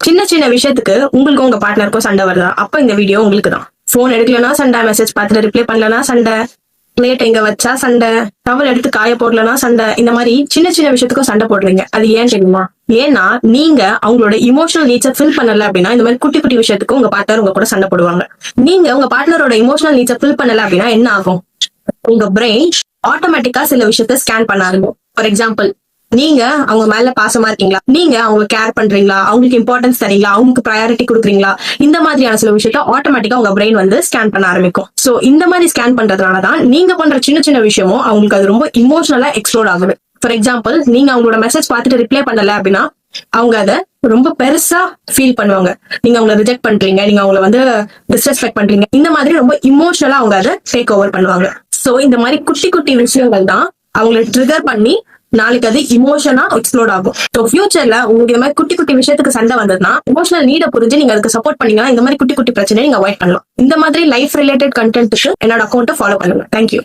சின்ன சின்ன விஷயத்துக்கு உங்களுக்கு உங்க பார்ட்னருக்கும் சண்டை வருதா? அப்ப இந்த வீடியோ உங்களுக்கு தான். போன் எடுக்கலனா சண்டை, மெசேஜ் பார்த்துட்டு ரிப்ளை பண்ணலனா சண்டை, பிளேட் எங்க வச்சா சண்டை, டவல் எடுத்து காய போடலனா சண்டை, இந்த மாதிரி சின்ன சின்ன விஷயத்துக்கும் சண்டை போடுறீங்க. அது ஏன் தெரியுமா? ஏன்னா நீங்க அவங்களோட இமோஷனல் நீட்ஸை ஃபில் பண்ணல அப்படின்னா இந்த மாதிரி குட்டி குட்டி விஷயத்துக்கு உங்க பார்ட்னர் உங்க கூட சண்டை போடுவாங்க. நீங்க உங்க பார்ட்னரோட இமோஷனல் நீட்ஸை ஃபில் பண்ணல அப்படின்னா என்ன ஆகும்? உங்க பிரெயின் ஆட்டோமேட்டிக்கா சில விஷயத்த ஸ்கேன் பண்ண ஆரம்பிக்கும். ஃபார் எக்ஸாம்பிள், நீங்க அவங்க மேல பாசமா இருக்கீங்களா, நீங்க அவங்க கேர் பண்றீங்களா, அவங்களுக்கு இம்பார்ட்டன்ஸ் தரீங்களா, அவங்களுக்கு ப்ரையாரிட்டி கொடுக்குறீங்களா, இந்த மாதிரியான சில விஷயத்த ஆட்டோமேட்டிக்கா உங்க பிரெயின் வந்து ஸ்கேன் பண்ண ஆரம்பிக்கும். சோ இந்த மாதிரி ஸ்கேன் பண்றதுனாலதான் நீங்க பண்ற சின்ன சின்ன விஷயமும் அவங்களுக்கு அது ரொம்ப இமோஷனலா எக்ஸ்ப்ளோர் ஆகுது. ஃபார் எக்ஸாம்பிள், நீங்க அவங்களோட மெசேஜ் பார்த்துட்டு ரிப்ளை பண்ணல அப்படின்னா அவங்க அதை ரொம்ப பெருசா ஃபீல் பண்ணுவாங்க. நீங்க அவங்களை ரிஜெக்ட் பண்றீங்க, நீங்க அவங்களை வந்து டிஸ்ரெஸ்பெக்ட் பண்றீங்க, இந்த மாதிரி ரொம்ப இமோஷனலா அவங்க அதை டேக் ஓவர் பண்ணுவாங்க. சோ இந்த மாதிரி குட்டி குட்டி விஷயங்கள் தான் அவங்களை ட்ரிகர் பண்ணி நாளைக்கு அது இமோஷனா எக்ஸ்ப்ளோர் ஆகும். ஸோ ஃபியூச்சர்ல உங்களுக்கு இந்த மாதிரி குட்டி குட்டி விஷயத்துக்கு சண்டை வந்ததுன்னா இமோஷனல் நீட புரிஞ்சு நீங்க அதுக்கு சப்போர்ட் பண்ணீங்கன்னா இந்த மாதிரி குட்டி குட்டி பிரச்சனை நீங்க அவாய்ட் பண்ணலாம். இந்த மாதிரி லைஃப் ரிலேட்டட் கண்டென்ட்டுக்கு என்னோட அக்கௌண்ட்டை ஃபாலோ பண்ணுங்க. தேங்க்யூ.